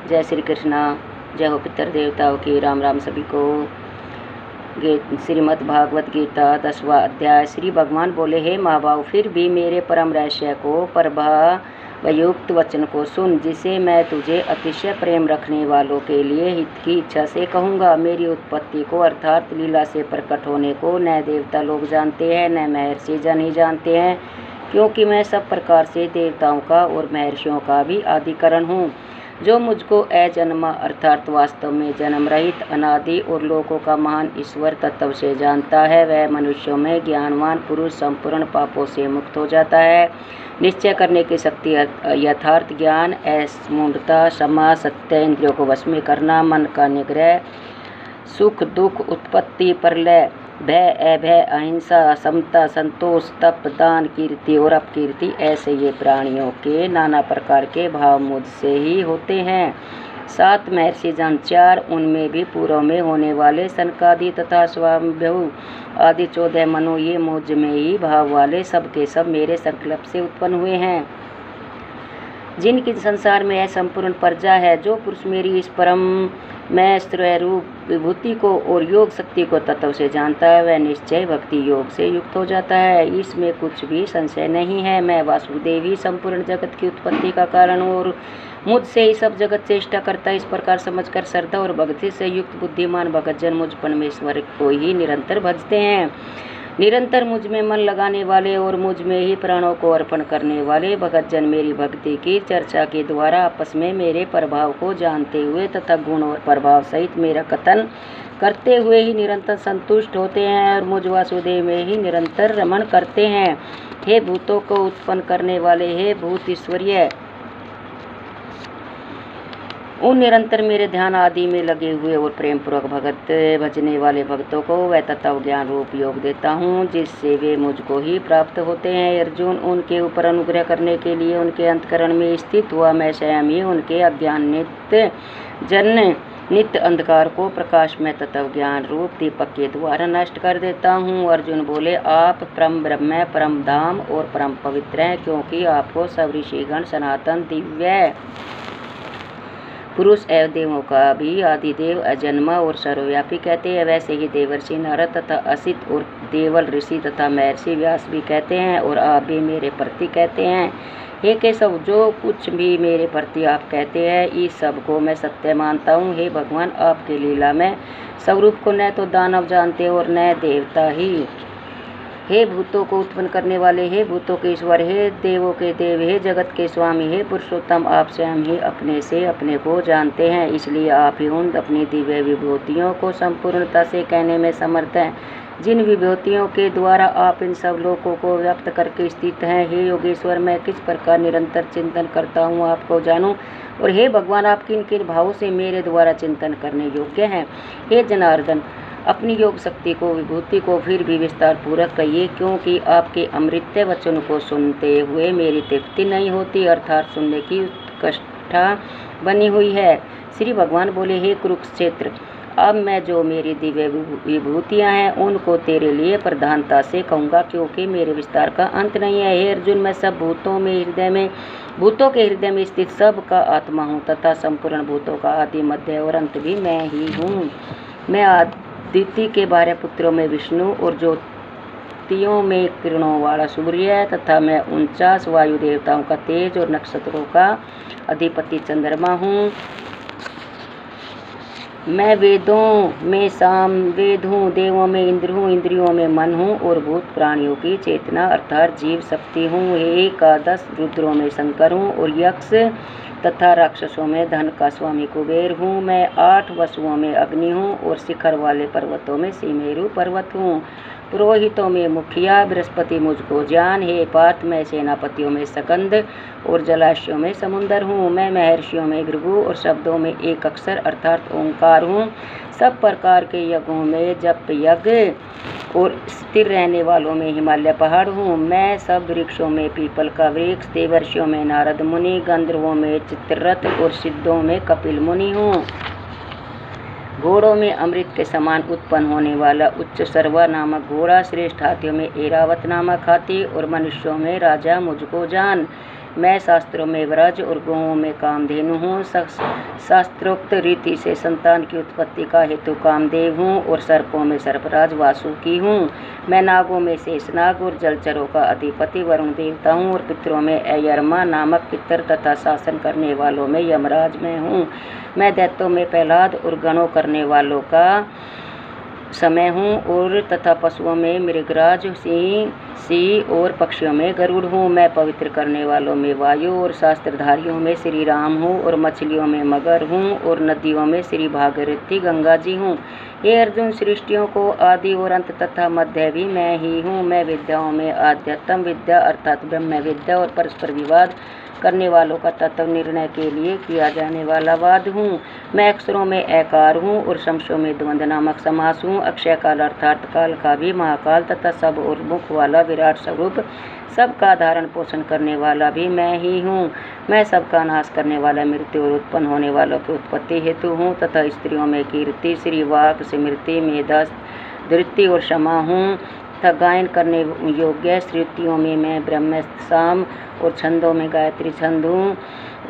जय श्री कृष्णा। जय हो पितर देवताओं की। राम राम सभी को। श्रीमद् भागवत गीता 10वां अध्याय। श्री भगवान बोले, हे महाभाव, फिर भी मेरे परम रहस्य को, प्रभावयुक्त वचन को सुन, जिसे मैं तुझे अतिशय प्रेम रखने वालों के लिए हित की इच्छा से कहूँगा। मेरी उत्पत्ति को अर्थात लीला से प्रकट होने को न देवता लोग जानते हैं, न महर्षि जन ही जानते हैं, क्योंकि मैं सब प्रकार से देवताओं का और महर्षियों का भी आदिकरण हूँ। जो मुझको अजन्मा अर्थात वास्तव में जन्म रहित, अनादि और लोकों का महान ईश्वर तत्व से जानता है, वह मनुष्यों में ज्ञानवान पुरुष संपूर्ण पापों से मुक्त हो जाता है। निश्चय करने की शक्ति, यथार्थ ज्ञान, असमूढ़ता, क्षमा, सत्य, इंद्रियों को वश में करना, मन का निग्रह, सुख दुख, उत्पत्ति प्रलय, भय अभय, अहिंसा, समता, संतोष, तप, दान, कीर्ति और अपकीर्ति, ऐसे ये प्राणियों के नाना प्रकार के भाव मुझसे ही होते हैं। 7 महर्षि जन, 4 उनमें भी पूर्व में होने वाले सनकादि तथा स्वाम्भु आदि 14 मनु, ये मुझ में ही भाव वाले सब के सब मेरे संकल्प से उत्पन्न हुए हैं। जिनकी संसार में संपूर्ण प्रजा है, जो पुरुष मेरी इस परम मैं स्वरूप विभूति को और योग शक्ति को तत्व से जानता है, वह निश्चय भक्ति योग से युक्त हो जाता है। इसमें कुछ भी संशय नहीं है। मैं वासुदेव ही संपूर्ण जगत की उत्पत्ति का कारण हूँ और मुझसे ही सब जगत चेष्टा करता है। इस प्रकार समझकर श्रद्धा और भक्ति से युक्त बुद्धिमान भक्तजन मुझ परमेश्वर को ही निरंतर भजते हैं। निरंतर मुझ में मन लगाने वाले और मुझ में ही प्राणों को अर्पण करने वाले भक्तजन मेरी भक्ति की चर्चा के द्वारा आपस में मेरे प्रभाव को जानते हुए तथा गुण और प्रभाव सहित मेरा कथन करते हुए ही निरंतर संतुष्ट होते हैं और मुझ वासुदेव में ही निरंतर रमण करते हैं। हे भूतों को उत्पन्न करने वाले, हे भूत ईश्वरीय, उन निरंतर मेरे ध्यान आदि में लगे हुए और प्रेम पूर्वक भगत भजने वाले भक्तों को वह तत्व ज्ञान रूप योग देता हूँ, जिससे वे मुझको ही प्राप्त होते हैं। अर्जुन, उनके ऊपर अनुग्रह करने के लिए उनके अंतकरण में स्थित हुआ मैं स्वयं ही उनके अज्ञानित जन नित्य अंधकार को प्रकाश में तत्व ज्ञान रूप दीपक के द्वारा नष्ट कर देता हूँ। अर्जुन बोले, आप परम ब्रह्म, परम धाम और परम पवित्र हैं, क्योंकि आपको सब ऋषिगण सनातन दिव्य पुरुष एवं देवों का भी आदिदेव, अजन्मा और सर्वव्यापी कहते हैं। वैसे ही देवर्षि नारद तथा असित और देवल ऋषि तथा महर्षि व्यास भी कहते हैं और आप भी मेरे प्रति कहते हैं। हे केशव, जो कुछ भी मेरे प्रति आप कहते हैं, इस सब को मैं सत्य मानता हूँ। हे भगवान, आपके लीला में स्वरूप को न तो दानव जानते और न देवता ही। हे भूतों को उत्पन्न करने वाले, हे भूतों के ईश्वर, हे देवों के देव, हे जगत के स्वामी, हे पुरुषोत्तम, आप स्वयं ही अपने से अपने को जानते हैं, इसलिए आप ही उन अपनी दिव्य विभूतियों को संपूर्णता से कहने में समर्थ हैं, जिन विभूतियों के द्वारा आप इन सब लोगों को व्यक्त करके स्थित हैं। हे योगेश्वर, मैं किस प्रकार निरंतर चिंतन करता हूँ आपको जानूं, और हे भगवान, आप किन किन भावों से मेरे द्वारा चिंतन करने योग्य हैं। हे जनार्दन, अपनी योग शक्ति को, विभूति को फिर भी विस्तार पूर्वक कहिए, क्योंकि आपके अमृत वचन को सुनते हुए मेरी तृप्ति नहीं होती, अर्थात सुनने की उत्कष्ठा बनी हुई है। श्री भगवान बोले, हे कुरुक्षेत्र, अब मैं जो मेरी दिव्य विभूतियाँ हैं उनको तेरे लिए प्रधानता से कहूँगा, क्योंकि मेरे विस्तार का अंत नहीं है। हे अर्जुन, मैं सब भूतों के हृदय में स्थित सब का आत्मा हूँ तथा संपूर्ण भूतों का आदि मध्य और अंत भी मैं ही हूँ। मैं अदिति के 12 पुत्रों में विष्णु और ज्योतियों में किरणों वाला सूर्य तथा मैं 49 वायु देवताओं का तेज और नक्षत्रों का अधिपति चंद्रमा हूँ। मैं वेदों में सामवेद हूँ, देवों में इंद्र हूँ, इंद्रियों में मन हूँ और भूत प्राणियों की चेतना अर्थात जीव शक्ति हूँ। हे एकादश रुद्रों में शंकर हूँ और यक्ष तथा राक्षसों में धन का स्वामी कुबेर हूँ। मैं 8 वसुओं में अग्नि हूँ और शिखर वाले पर्वतों में सिमेरु पर्वत हूँ। पुरोहितों में मुखिया बृहस्पति मुझको जान। हे पार्थ, मैं सेनापतियों में सकंद और जलाशयों में समुंदर हूँ। मैं महर्षियों में भृगु और शब्दों में एक अक्षर अर्थात ओंकार हूँ। सब प्रकार के यज्ञों में जप यज्ञ और स्थिर रहने वालों में हिमालय पहाड़ हूँ। मैं सब वृक्षों में पीपल का वृक्ष, देवर्षियों में नारद मुनि, गंधर्वों में चित्ररथ और सिद्धों में कपिल मुनि हूँ। घोड़ों में अमृत के समान उत्पन्न होने वाला उच्च सर्वा नामक घोड़ा, श्रेष्ठ हाथियों में ऐरावत नामक हाथी और मनुष्यों में राजा मुझको जान। मैं शास्त्रों में व्रज और गौओं में कामधेनु हूँ। शास्त्रोक्त रीति से संतान की उत्पत्ति का हेतु कामदेव हूँ और सर्पों में सर्पराज वासुकी हूँ। मैं नागों में शेषनाग और जलचरों का अधिपति वरुण देवता हूँ और पितरों में अयरमा नामक पितर तथा शासन करने वालों में यमराज मैं हूँ। मैं दैत्यों में प्रहलाद और गणों करने वालों का समय हूँ और तथा पशुओं में मृगराज सिंह और पक्षियों में गरुड़ हूँ। मैं पवित्र करने वालों में वायु और शास्त्रधारियों में श्री राम हूँ और मछलियों में मगर हूँ और नदियों में श्री भागीरथी गंगा जी हूँ। हे अर्जुन, सृष्टियों को आदि और अंत तथा मध्य भी मैं ही हूँ। मैं विद्याओं में आध्यात्म विद्या अर्थात ब्रह्म विद्या और परस्पर विवाद करने वालों का तत्व निर्णय के लिए किया जाने वाला वाद हूँ। मैं अक्षरों में एकार हूँ और शमसों में द्वंद्व नामक समास हूँ। अक्षय काल अर्थात काल का भी महाकाल तथा सब और मुख वाला विराट स्वरूप सबका धारण पोषण करने वाला भी मैं ही हूँ। मैं सबका नाश करने वाला मृत्यु और उत्पन्न होने वालों की उत्पत्ति हेतु हूँ तथा स्त्रियों में कीर्ति श्री वाक स्मृति मेधा धृति और क्षमा हूँ तथा गायन करने योग्य श्रुतियों में मैं ब्रह्म साम और छंदों में गायत्री छंद हूँ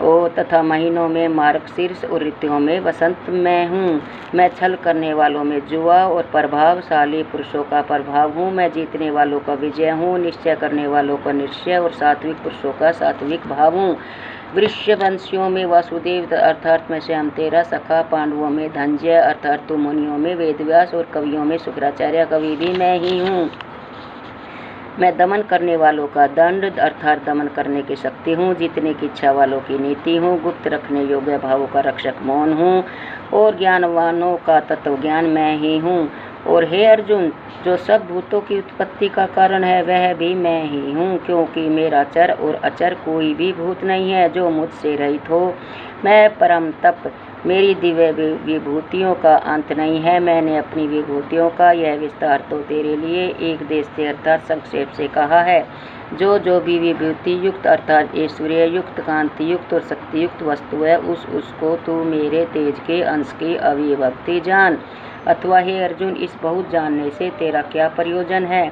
और तथा महीनों में मार्गशीर्ष और ऋतुओं में वसंत मैं हूँ। मैं छल करने वालों में जुआ और प्रभावशाली पुरुषों का प्रभाव हूँ। मैं जीतने वालों का विजय हूँ, निश्चय करने वालों का निश्चय और सात्विक पुरुषों का सात्विक भाव हूँ। वृष्यवंशियों में वासुदेव अर्थात मैं स्वयं तेरा सखा, पांडवों में धनंजय अर्थात तू, मुनियों में वेदव्यास और कवियों में शुक्राचार्य कवि भी मैं ही हूँ। मैं दमन करने वालों का दंड अर्थात दमन करने की शक्ति हूँ, जीतने की इच्छा वालों की नीति हूँ, गुप्त रखने योग्य भावों का रक्षक मौन हूँ और ज्ञानवानों का तत्व ज्ञान मैं ही हूँ। और हे अर्जुन, जो सब भूतों की उत्पत्ति का कारण है वह भी मैं ही हूँ, क्योंकि मेरा चर और अचर कोई भी भूत नहीं है जो मुझसे रहित हो। मैं परम तप, मेरी दिव्य विभूतियों का अंत नहीं है। मैंने अपनी विभूतियों का यह विस्तार तो तेरे लिए एक देश से अर्थात संक्षेप से कहा है। जो भी विभूति युक्त अर्थात ऐश्वर्य युक्त, कांति युक्त और शक्ति युक्त वस्तु है उसको तू मेरे तेज के अंश की अभिव्यक्ति जान। अथवा हे अर्जुन, इस बहुत जानने से तेरा क्या प्रयोजन है?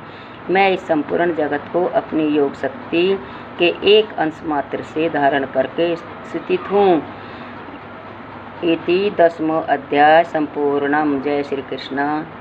मैं इस संपूर्ण जगत को अपनी योग शक्ति के एक अंश मात्र से धारण करके स्थित हूँ। इति 10वां अध्याय संपूर्णम। जय श्री कृष्ण।